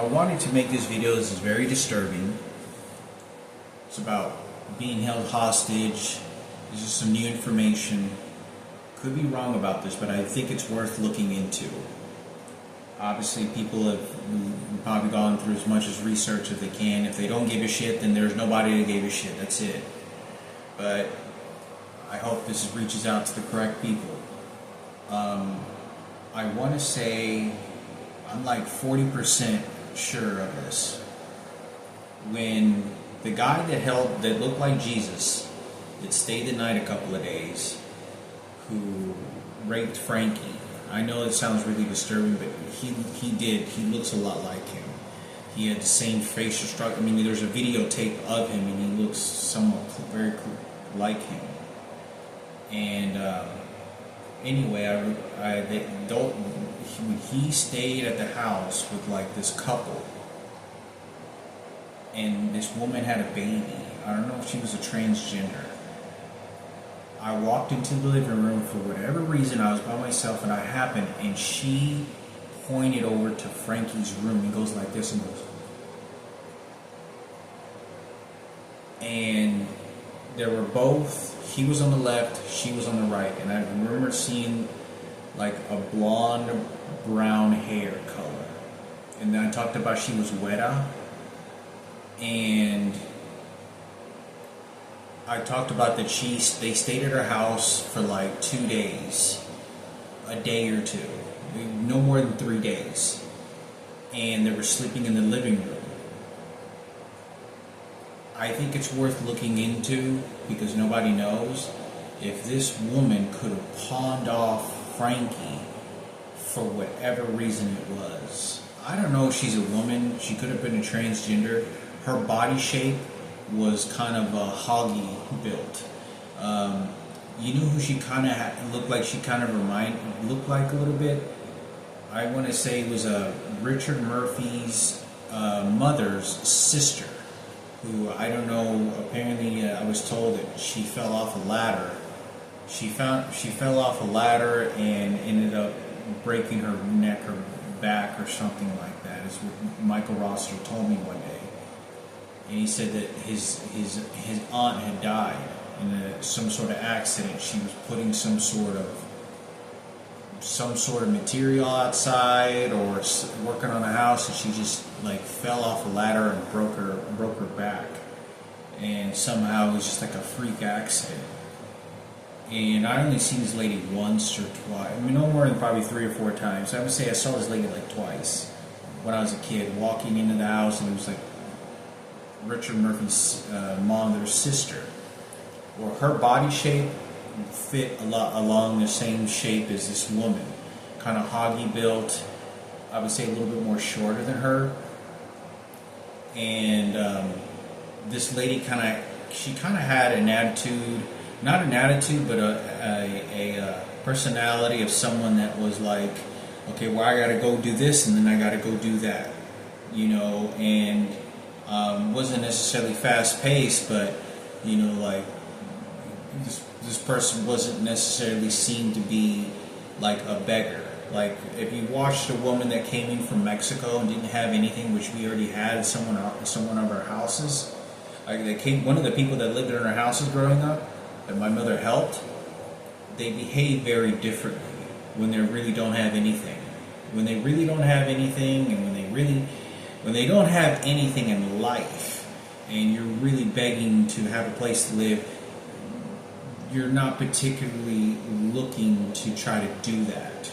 I wanted to make this video. This is very disturbing. It's about being held hostage. This is some new information. Could be wrong about this, but I think it's worth looking into. Obviously, people have probably gone through as much as research as they can. If they don't give a shit, then there's nobody that gave a shit. That's it. But I hope this reaches out to the correct people. I want to say I'm like 40% sure of this. When the guy that looked like Jesus, that stayed the night a couple of days, who raped Frankie. I know it sounds really disturbing, but he did. He looks a lot like him. He had the same facial structure. I mean, there's a videotape of him, and he looks somewhat very like him. And anyway, he stayed at the house with like this couple, and this woman had a baby. I don't know if she was a transgender. I walked into the living room for whatever reason. I was by myself, and I happened, and she pointed over to Frankie's room. He goes like this and goes, and there were both. He was on the left, she was on the right, and I remember seeing like a blonde brown hair color. And then I talked about she was weta, and I talked about that they stayed at her house for like 2 days, a day or two, no more than 3 days, and they were sleeping in the living room. I think it's worth looking into, because nobody knows if this woman could have pawned off Frankie for whatever reason it was. I don't know if she's a woman. She could have been a transgender. Her body shape was kind of a hoggy built. You know who she kind of looked like? She kind of looked like a little bit. I want to say it was Richard Murphy's mother's sister, who I don't know. Apparently, I was told that she fell off a ladder. She fell off a ladder and ended up breaking her neck or back or something like that. Is what Michael Rosser told me one day. And he said that his aunt had died in some sort of accident. She was putting some sort of material outside or working on a house, and she just like fell off a ladder and broke her back. And somehow it was just like a freak accident. And I only seen this lady once or twice. I mean, no more than probably 3 or 4 times. I would say I saw this lady like twice when I was a kid, walking into the house, and it was like Richard Murphy's mother's sister. Or her body shape fit a lot along the same shape as this woman, kind of hoggy built. I would say a little bit more shorter than her. And this lady kind of had an attitude, not an attitude, but a personality of someone that was like, okay, well, I got to go do this, and then I got to go do that, you know, and wasn't necessarily fast paced, but you know, like this person wasn't necessarily seen to be like a beggar. Like if you watched a woman that came in from Mexico and didn't have anything, which we already had in someone of our houses. Like one of the people that lived in our houses growing up, that my mother helped, they behave very differently when they really don't have anything. When they really don't have anything, and when they don't have anything in life, and you're really begging to have a place to live, you're not particularly looking to try to do that,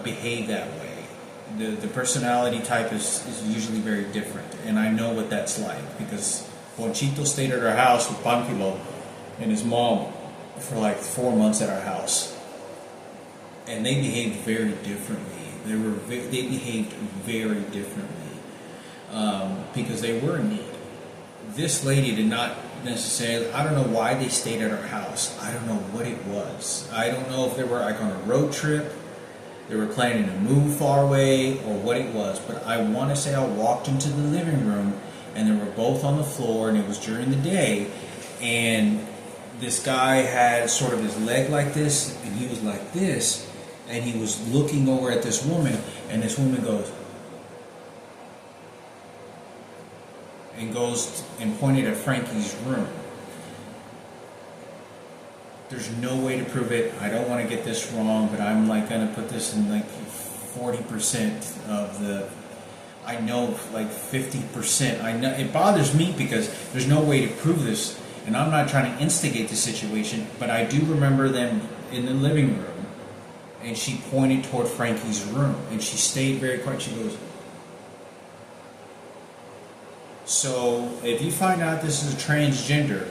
behave that way. The personality type is usually very different, and I know what that's like, because Ponchito stayed at our house with Panfilo and his mom for like 4 months at our house, and they behaved very differently. They behaved very differently because they were in need. This lady did not necessarily. I don't know why they stayed at our house. I don't know what it was. I don't know if they were like on a road trip, they were planning to move far away, or what it was. But I want to say I walked into the living room, and they were both on the floor, and it was during the day, and this guy had sort of his leg like this, and he was like this, and he was looking over at this woman, and this woman goes, and goes and pointed at Frankie's room. There's no way to prove it. I don't want to get this wrong, but I'm like going to put this in like 40% of the, I know like 50%. I know it bothers me because there's no way to prove this, and I'm not trying to instigate the situation, but I do remember them in the living room, and she pointed toward Frankie's room, and she stayed very quiet. She goes, so if you find out this is a transgender,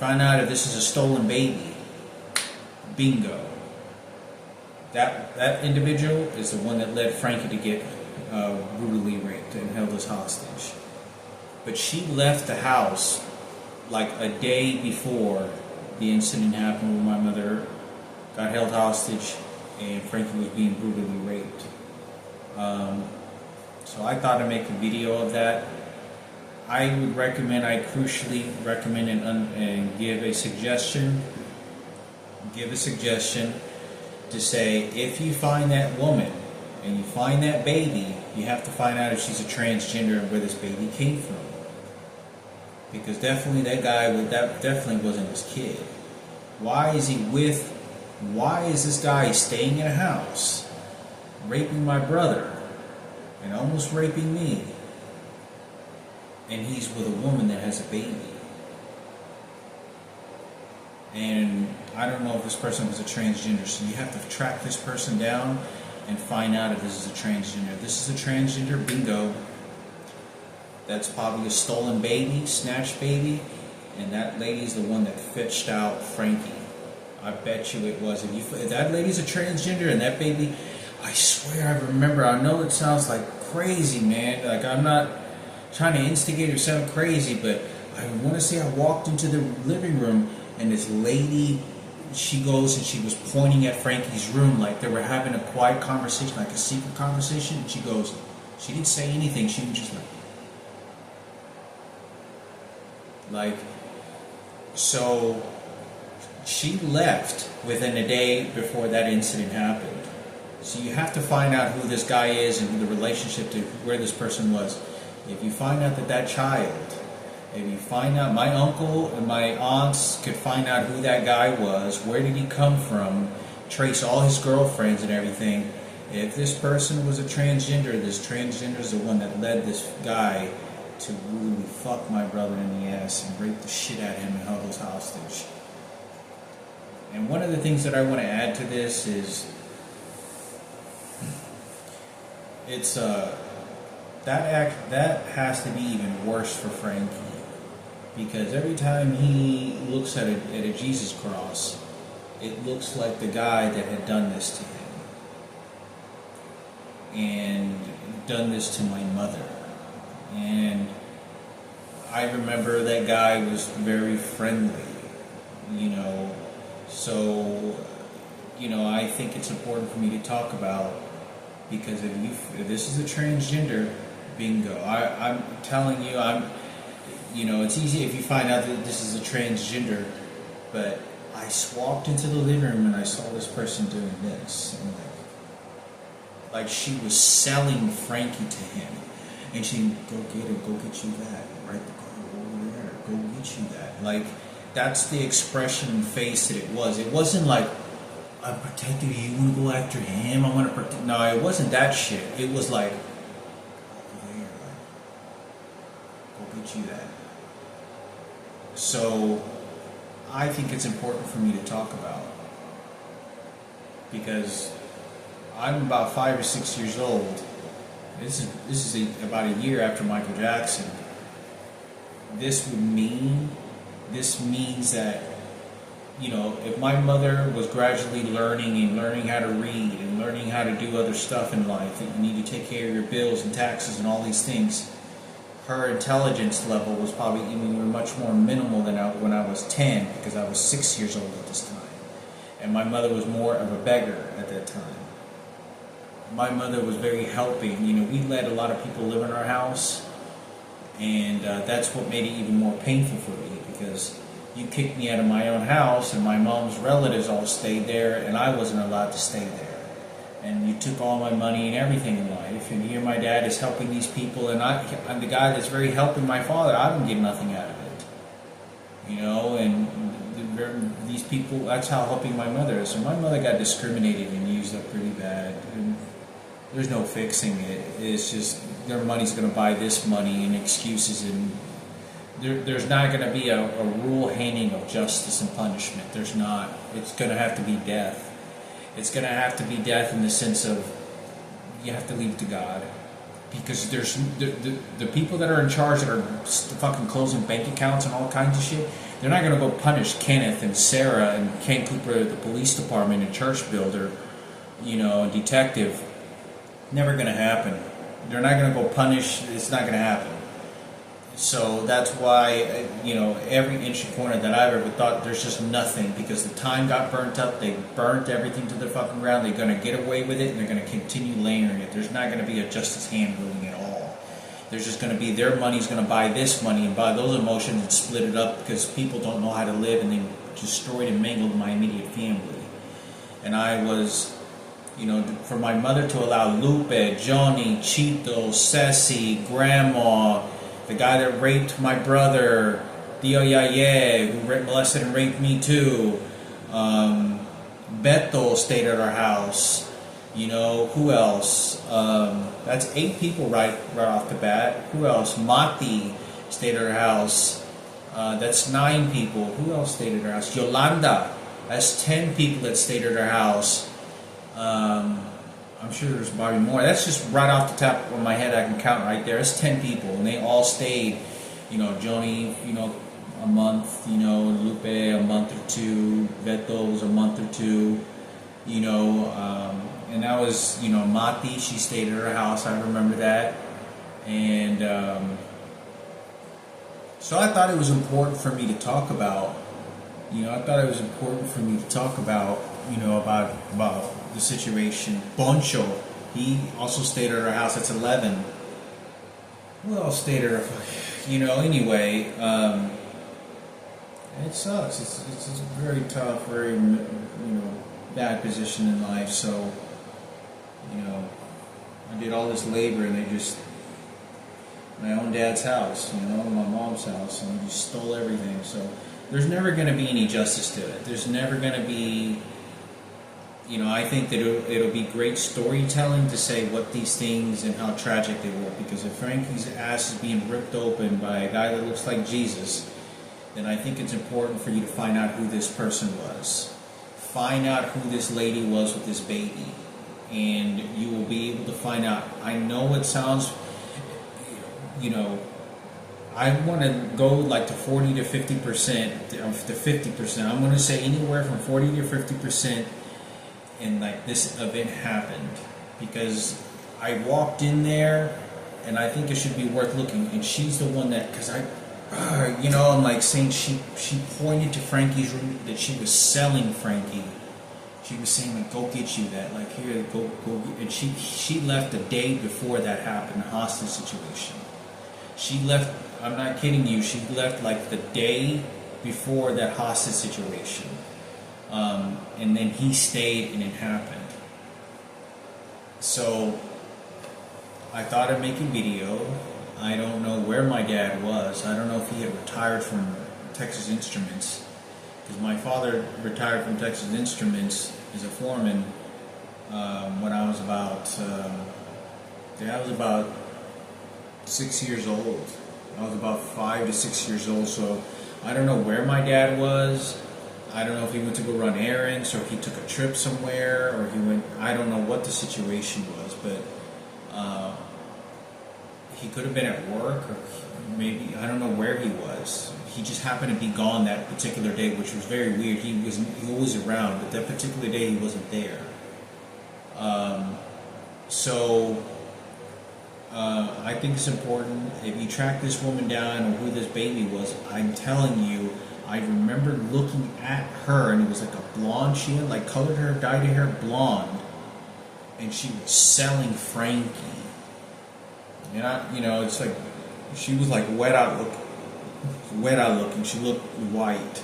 find out if this is a stolen baby, bingo. That individual is the one that led Frankie to get brutally raped and held as hostage. But she left the house like a day before the incident happened when my mother got held hostage and Frankie was being brutally raped. So I thought I'd make a video of that. I crucially recommend and give a suggestion to say, if you find that woman and you find that baby, you have to find out if she's a transgender and where this baby came from. Because definitely that definitely wasn't his kid. Why is this guy staying in a house, raping my brother, and almost raping me, and he's with a woman that has a baby? And I don't know if this person was a transgender, so you have to track this person down and find out if this is a transgender. If this is a transgender, bingo. That's probably a stolen baby, snatched baby, and that lady's the one that fetched out Frankie. I bet you it was. If that lady's a transgender and that baby, I swear I remember. I know it sounds like crazy, man. Like, I'm not trying to instigate or sound crazy, but I want to say I walked into the living room and this lady, she goes and she was pointing at Frankie's room like they were having a quiet conversation, like a secret conversation, and she goes, she didn't say anything, she was just like, so she left within a day before that incident happened. So you have to find out who this guy is and the relationship to where this person was. If you find out that child, if you find out, my uncle and my aunts could find out who that guy was, where did he come from, trace all his girlfriends and everything. If this person was a transgender, this transgender is the one that led this guy to really fuck my brother in the ass and rape the shit out of him and held us hostage. And one of the things that I want to add to this is, it's that has to be even worse for Frankie, because every time he looks at a Jesus cross, it looks like the guy that had done this to him and done this to my mother. And I remember that guy was very friendly, so I think it's important for me to talk about, because if this is a transgender, bingo. I'm telling you, it's easy if you find out that this is a transgender, but I walked into the living room and I saw this person doing this, and like she was selling Frankie to him, and she, go get you that, right, over there, go get you that. Like, that's the expression and face that it was. It wasn't like, I'm protecting you, you want to go after him, I want to protect. No, it wasn't that shit. It was like, over there, go get you that. So I think it's important for me to talk about, because I'm about 5 or 6 years old. This is about a year after Michael Jackson. This means that, if my mother was gradually learning how to read and learning how to do other stuff in life, that you need to take care of your bills and taxes and all these things, her intelligence level was probably even much more minimal than when I was 10, because I was 6 years old at this time. And my mother was more of a beggar at that time. My mother was very helping. We let a lot of people live in our house, and that's what made it even more painful for me, because you kicked me out of my own house, and my mom's relatives all stayed there, and I wasn't allowed to stay there. and you took all my money and everything in life, and here my dad is helping these people, and I'm the guy that's very helping my father. I don't get nothing out of it, you know, and these people, that's how helping my mother is. So my mother got discriminated and used up pretty bad, and there's no fixing it. It's just their money's going to buy this money and excuses, and there's not going to be a rule hanging of justice and punishment. There's not. It's going to have to be death. It's going to have to be death in the sense of you have to leave it to God, because there's the people that are in charge that are fucking closing bank accounts and all kinds of shit. They're not going to go punish Kenneth and Sarah and Ken Cooper, the police department and church builder, you know, detective. Never going to happen. They're not going to go punish. It's not going to happen. So that's why, you know, every inch and corner that I've ever thought, there's just nothing, because the time got burnt up. They burnt everything to the fucking ground. They're going to get away with it, and they're going to continue layering it. There's not going to be a justice hand ruling at all. There's just going to be their money's going to buy this money and buy those emotions and split it up, because people don't know how to live, and they destroyed and mangled my immediate family. And I was, you know, for my mother to allow Lupe, Johnny, Chito, Ceci, Grandma, the guy that raped my brother, Dio Yaye, who molested and raped me too, Beto stayed at our house, you know, who else? That's 8 people right off the bat. Who else? Mati stayed at our house. That's 9 people. Who else stayed at our house? Yolanda. That's 10 people that stayed at our house. I'm sure there's probably more. That's just right off the top of my head. I can count right there. It's 10 people, and they all stayed. You know, Joni, you know, a month. You know, Lupe a month or 2. Beto was a month or 2. You know, and that was, you know, Mati. She stayed at her house. I remember that, and so I thought it was important for me to talk about. You know, I thought it was important for me to talk about. You know, about the situation. Boncho, he also stayed at our house. That's 11. Who else stayed at our? You know, anyway, it sucks. It's a very tough, very, you know, bad position in life. So, you know, I did all this labor, and they just, my own dad's house, you know, my mom's house, and they just stole everything. So there's never going to be any justice to it. There's never going to be. You know, I think that it'll be great storytelling to say what these things and how tragic they were. Because if Frankie's ass is being ripped open by a guy that looks like Jesus, then I think it's important for you to find out who this person was. Find out who this lady was with this baby. And you will be able to find out. I know it sounds, you know, I want to go like to 40 to 50%, to 50%. I'm going to say anywhere from 40 to 50%. And like this event happened, because I walked in there, and I think it should be worth looking. And she's the one that, because you know, I'm like saying she pointed to Frankie's room, that she was selling Frankie. She was saying like, go get you that, like here, go. And she left the day before that happened, hostage situation. She left. I'm not kidding you. She left like the day before that hostage situation. And then he stayed, and it happened. So I thought of making video. I don't know where my dad was. I don't know if he had retired from Texas Instruments, because my father retired from Texas Instruments as a foreman when I was about 6 years old. I was about 5 to 6 years old. So I don't know where my dad was. I don't know if he went to go run errands, or if he took a trip somewhere, or he went, I don't know what the situation was, but he could have been at work, or maybe, I don't know where he was. He just happened to be gone that particular day, which was very weird. He was around, but that particular day he wasn't there. I think it's important, if you track this woman down, or who this baby was, I'm telling you, I remember looking at her, and it was like a blonde. She had like colored hair, dyed her hair blonde, and she was selling Frankie. And you know, it's like she was like wet out looking. She looked white.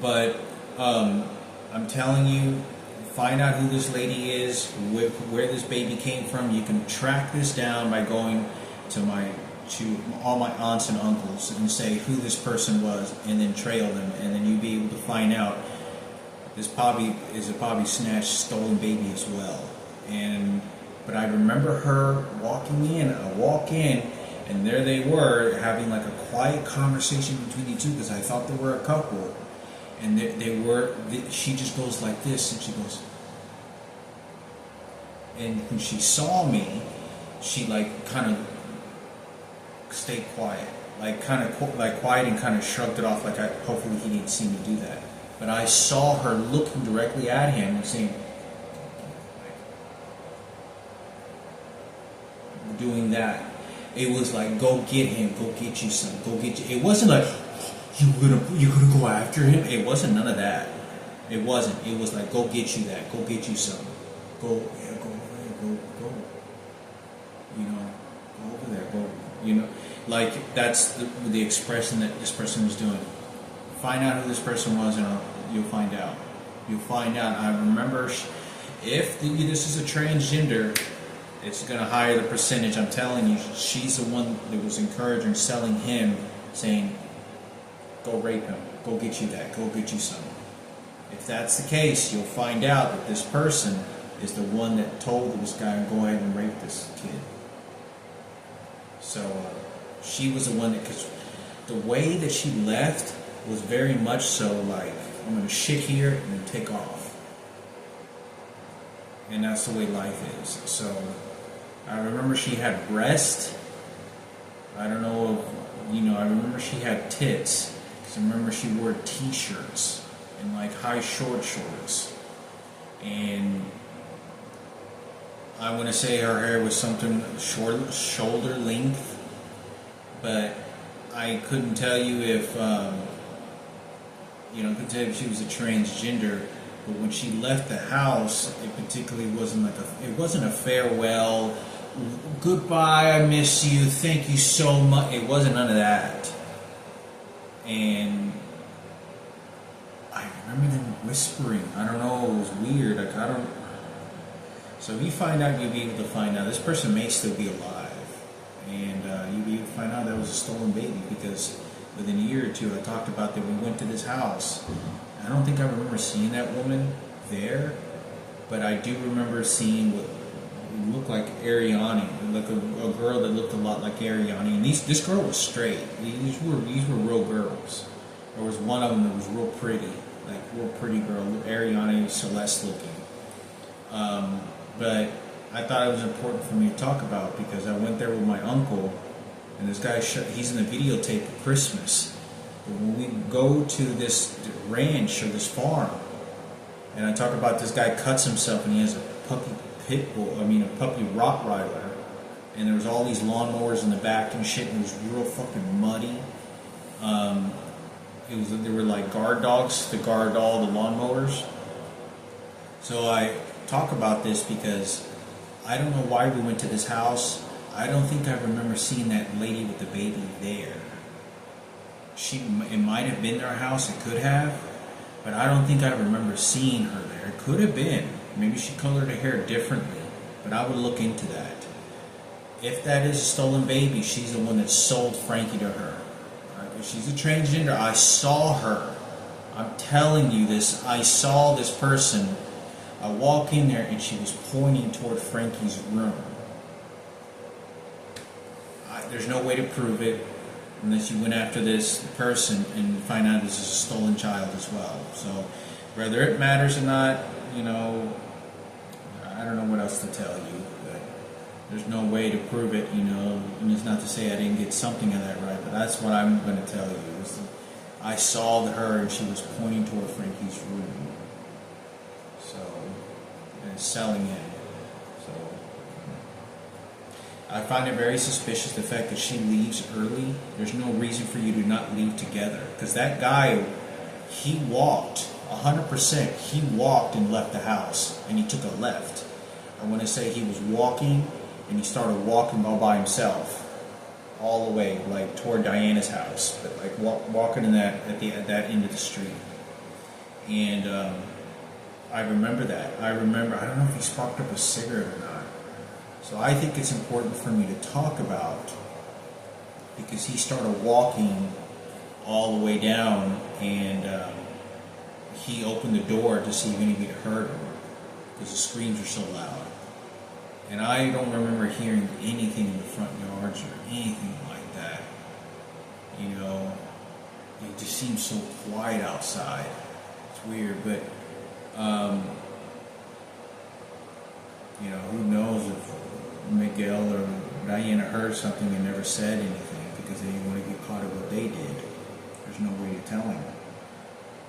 But I'm telling you, find out who this lady is, where this baby came from. You can track this down by going to all my aunts and uncles and say who this person was, and then trail them, and then you'll be able to find out this probably snatched, stolen baby as well. But I remember her walking in. I walk in, and there they were having like a quiet conversation between the two, because I thought they were a couple. And she just goes like this, and she goes, and when she saw me, she like kind of stayed quiet, like quiet, and kind of shrugged it off, like hopefully he didn't see me do that. But I saw her looking directly at him and saying, doing that. It was like, go get him, go get you some, go get you. It wasn't like you're gonna go after him. It wasn't none of that. It wasn't. It was like, go get you that, go get you some, go over there, go. You know, go over there, go. You know, like that's the expression that this person was doing. Find out who this person was, and you'll find out. You'll find out. I remember, if this is a transgender, it's going to higher the percentage. I'm telling you, she's the one that was encouraging, selling him, saying, go rape him, go get you that, go get you some. If that's the case, you'll find out that this person is the one that told this guy to go ahead and rape this kid. So she was the one that, because the way that she left was very much so like, I'm going to shit here and then take off. And that's the way life is. So I remember she had breasts. I don't know if, I remember she had tits. Because I remember she wore t-shirts and like high shorts. And I want to say her hair was something shoulder length. But I couldn't tell you if, couldn't tell you if she was a transgender. But when she left the house, it particularly wasn't it wasn't a farewell, goodbye, I miss you, thank you so much. It wasn't none of that. And I remember them whispering. I don't know, it was weird. So if you find out, you'll be able to find out. This person may still be alive. And you'll be able to find out that was a stolen baby, because within a year or two, I talked about that we went to this house. I don't think I remember seeing that woman there, but I do remember seeing what looked like Ariani, like a girl that looked a lot like Ariani. And this girl was straight. These were real girls. There was one of them that was real pretty, like real pretty girl, Ariani, Celeste looking. But I thought it was important for me to talk about, because I went there with my uncle, and this guy, he's in the videotape of Christmas. But when we go to this ranch or this farm, and I talk about this guy cuts himself, and he has a puppy puppy Rottweiler, and there was all these lawnmowers in the back and shit, and it was real fucking muddy. There were like guard dogs to guard all the lawnmowers. So I talk about this because I don't know why we went to this house. I don't think I remember seeing that lady with the baby there. It might have been their house, it could have, but I don't think I remember seeing her there. It could have been. Maybe she colored her hair differently, but I would look into that. If that is a stolen baby, she's the one that sold Frankie to her. If she's a transgender, I saw her. I'm telling you this, I saw this person. I walk in there and she was pointing toward Frankie's room. There's no way to prove it unless you went after this person and find out this is a stolen child as well. So whether it matters or not, I don't know what else to tell you, but there's no way to prove it, and it's not to say I didn't get something of that right, but that's what I'm going to tell you. I saw her and she was pointing toward Frankie's room. So, and selling it. So, I find it very suspicious the fact that she leaves early. There's no reason for you to not leave together. Because that guy, he walked, 100%, he walked and left the house. And he took a left. I want to say he was walking, and he started walking all by himself. All the way, like, toward Diana's house. But, like, walking in that, at that end of the street. And, I remember that. I don't know if he sparked up a cigarette or not. So I think it's important for me to talk about, because he started walking all the way down, and he opened the door to see if anybody heard him, because the screams were so loud. And I don't remember hearing anything in the front yards or anything like that. You know, it just seems so quiet outside. It's weird, but you know, who knows if Miguel or Diana heard something and never said anything because they didn't want to get caught at what they did. There's no way to tell him.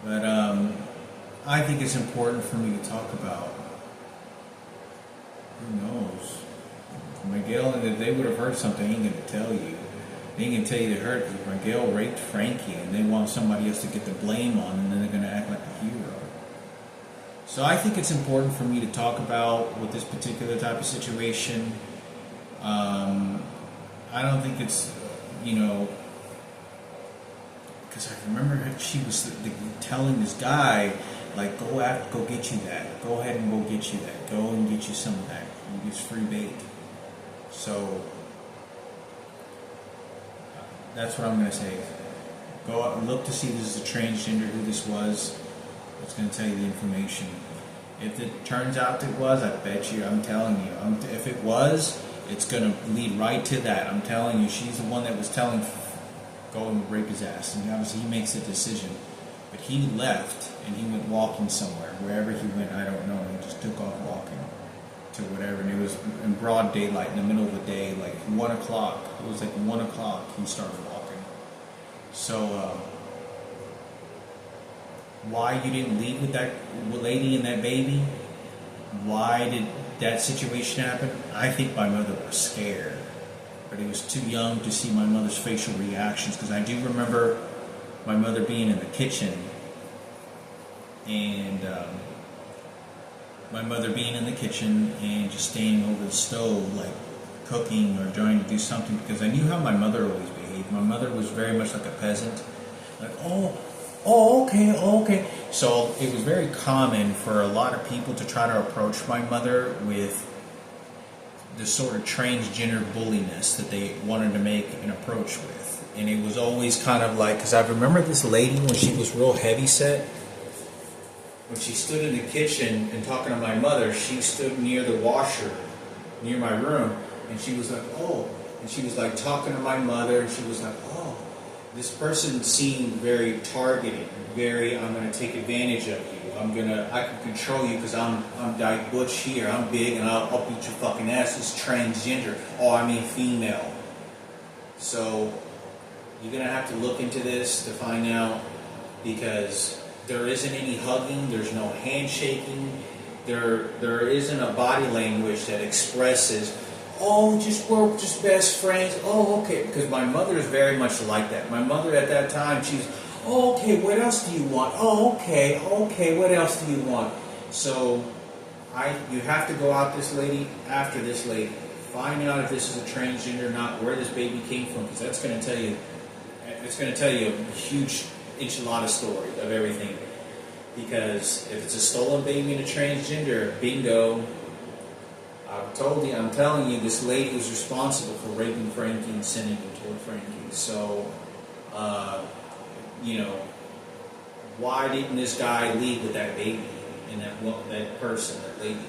But I think it's important for me to talk about. Who knows? Miguel, and if they would have heard something, they ain't going to tell you. They ain't going to tell you they heard, because Miguel raped Frankie, and they want somebody else to get the blame on, and then they're going to act like a hero. So I think it's important for me to talk about with this particular type of situation. I don't think it's, you know, because I remember she was telling this guy, like, go get you that. Go ahead and go get you that. Go and get you some of that. It's free bait. So that's what I'm going to say. Go out and look to see if this is a transgender, who this was. It's going to tell you the information. If it turns out it was, I bet you, I'm telling you, if it was, it's going to lead right to that. I'm telling you, she's the one that was telling, go and rape his ass. And obviously he makes the decision. But he left and he went walking somewhere. Wherever he went, I don't know. He just took off walking to whatever. And it was in broad daylight, in the middle of the day, like 1 o'clock. It was like 1 o'clock he started walking. So, why you didn't leave with that lady and that baby? Why did that situation happen? I think my mother was scared. But he was too young to see my mother's facial reactions, because I do remember my mother being in the kitchen, and just standing over the stove, like cooking or trying to do something, because I knew how my mother always behaved. My mother was very much like a peasant, like, okay. So it was very common for a lot of people to try to approach my mother with this sort of transgender bulliness that they wanted to make an approach with. And it was always kind of like, because I remember this lady when she was real heavy set, when she stood in the kitchen and talking to my mother, she stood near the washer, near my room, and she was like, oh, and she was like talking to my mother, and she was like, oh, this person seemed very targeted, very, I'm going to take advantage of you. I can control you because I'm Dyke Butch here. I'm big and I'll beat your fucking ass. It's transgender. Oh, I mean female. So you're going to have to look into this to find out, because there isn't any hugging. There's no handshaking. There isn't a body language that expresses, oh, we're just best friends. Oh, okay. Because my mother is very much like that. My mother at that time, she's, oh, okay, what else do you want? Oh, okay, what else do you want? So you have to go out after this lady. Find out if this is a transgender or not, where this baby came from, because that's going to tell you, it's going to tell you a huge enchilada story of everything. Because if it's a stolen baby and a transgender, bingo. I'm telling you, this lady was responsible for raping Frankie and sending him toward Frankie. So, you know, why didn't this guy leave with that baby and that person, that lady?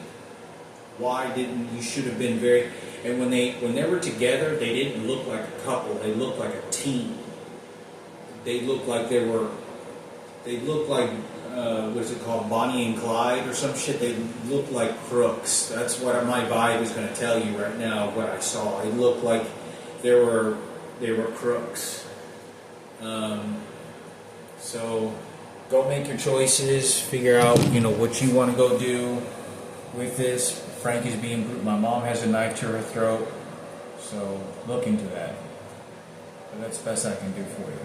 Why didn't, you should have been very, and when they were together, they didn't look like a couple, they looked like a team. They looked like what is it called, Bonnie and Clyde or some shit. They looked like crooks. That's what my vibe is going to tell you right now, what I saw. It looked like they were crooks. So go make your choices, figure out, what you want to go do with this. Frankie's being brutal. My mom has a knife to her throat, so look into that. But that's the best I can do for you.